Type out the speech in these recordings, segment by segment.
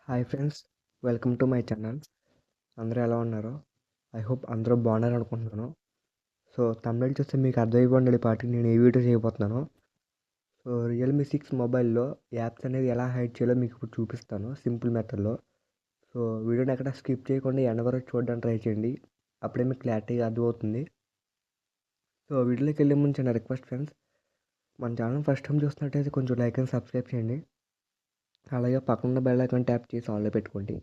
Hi friends, welcome to my channel. అందరూ ఎలా ఉన్నారు? ఐ హోప్ అందరూ బాగున్నారు అనుకుంటున్నాను. సో తమిళ చూస్తే మీకు అర్థమైపోండి పాటికి నేను ఏ వీడియో చేయబోతున్నాను. సో రియల్మీ 6 మొబైల్లో యాప్స్ అనేది ఎలా హైడ్ చేయాలో మీకు ఇప్పుడు చూపిస్తాను సింపుల్ మెథడ్లో. సో వీడియోని ఎక్కడ స్కిప్ చేయకుండా ఎండ్ వరకు చూడడానికి ట్రై చేయండి, అప్పుడే మీకు క్లారిటీగా అర్థమవుతుంది. సో వీడియోలోకి వెళ్ళే ముందు చిన్న రిక్వెస్ట్ ఫ్రెండ్స్, మన ఛానల్ ఫస్ట్ టైం చూస్తున్నట్టయితే కొంచెం లైక్ అండ్ సబ్స్క్రైబ్ చేయండి. అలాగే పక్కన బెల్ ఐకాన్ ట్యాప్ చేసి ఆన్లో పెట్టుకోండి.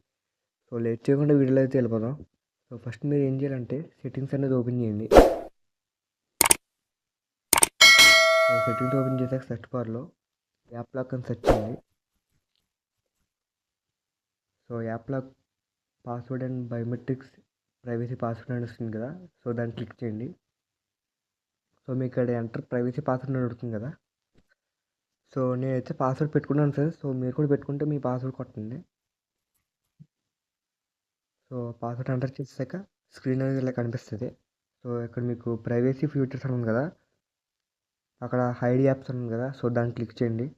సో లేట్ చేయకుండా వీడియోలో అయితే వెళ్ళిపోదాం. సో ఫస్ట్ మీరు ఏం చేయాలంటే సెట్టింగ్స్ అనేది ఓపెన్ చేయండి. సో సెట్టింగ్స్ ఓపెన్ చేసాక సెర్చ్ బార్లో యాప్ లాక్ అని సెర్చ్ చేయండి. So app lock password and biometrics privacy password అని వస్తుంది కదా, సో దాన్ని క్లిక్ చేయండి. సో మీకు ఇక్కడ ఎంటర్ ప్రైవసీ పాస్వర్డ్ అని అడుగుతుంది కదా. సో నేనైతే పాస్వర్డ్ పెట్టుకున్నాను ఫ్రెండ్స్, సో మీరు కూడా పెట్టుకుంటే మీ పాస్వర్డ్ కొట్టండి. సో పాస్వర్డ్ ఎంటర్ చేసాక స్క్రీన్ అనేది ఇలా కనిపిస్తుంది. సో ఇక్కడ మీకు ప్రైవసీ ఫీచర్స్ అని ఉంది కదా, అక్కడ హైడ్ యాప్స్ అని ఉంది కదా, సో దాన్ని క్లిక్ చేయండి.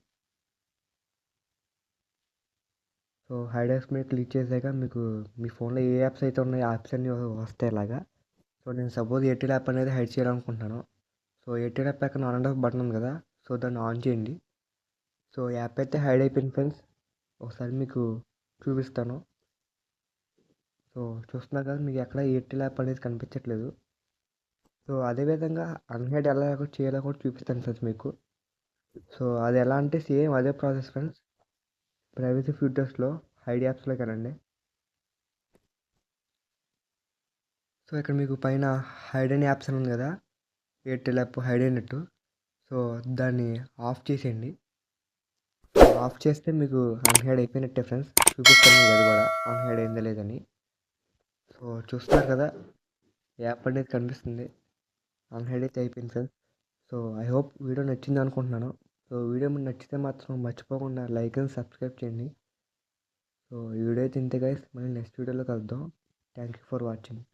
సో హైడ్ యాప్స్ మీద క్లిక్ చేసాక మీకు మీ ఫోన్లో ఏ యాప్స్ అయితే ఉన్నాయో యాప్స్ అన్నీ వస్తాయి ఇలాగా. సో నేను సపోజ్ ఎయిర్టెల్ యాప్ అనేది హైడ్ చేయాలనుకుంటున్నాను. సో ఎయిర్టెల్ యాప్ పక్కన ఆన్ అండ్ ఆఫ్ బటన్ ఉంది కదా, సో దాన్ని ఆన్ చేయండి. సో యాప్ అయితే హైడ్ అయిపోయింది ఫ్రెండ్స్, ఒకసారి మీకు చూపిస్తాను. సో చూస్తున్నారు కదా, మీకు ఎక్కడ ఎయిర్టెల్ యాప్ అనేది కనిపించట్లేదు. సో అదేవిధంగా అన్హైడ్ ఎలా చేయాలో కూడా చూపిస్తాను ఫ్రెండ్స్ మీకు. సో అది ఎలా అంటే సేమ్ అదే ప్రాసెస్ ఫ్రెండ్స్. ప్రైవసీ ఫీచర్స్లో హైడ్ యాప్స్లో కనండి. సో ఇక్కడ మీకు పైన హైడ్ అయిన యాప్స్ అని ఉంది కదా, ఎయిర్టెల్ యాప్ హైడ్ అయినట్టు. సో దాన్ని ఆఫ్ చేసేయండి. ఆఫ్ చేస్తే మీకు అన్హైడ్ అయిపోయినట్టే ఫ్రెండ్స్, చూపిస్తాను మీకు అది కూడా అన్హైడ్ అయిందా లేదని. సో చూస్తున్నారు కదా, యాప్ అనేది కనిపిస్తుంది, అన్హైడ్ అయితే అయిపోయింది friends. So I hope video నచ్చింది అనుకుంటున్నాను. సో వీడియో మీకు నచ్చితే మాత్రం మర్చిపోకుండా లైక్ అండ్ సబ్స్క్రైబ్ చేయండి. సో ఈ వీడియో అయితే ఇంతే గైస్, మళ్ళీ నెక్స్ట్ వీడియోలో కలుద్దాం. Thank you for watching.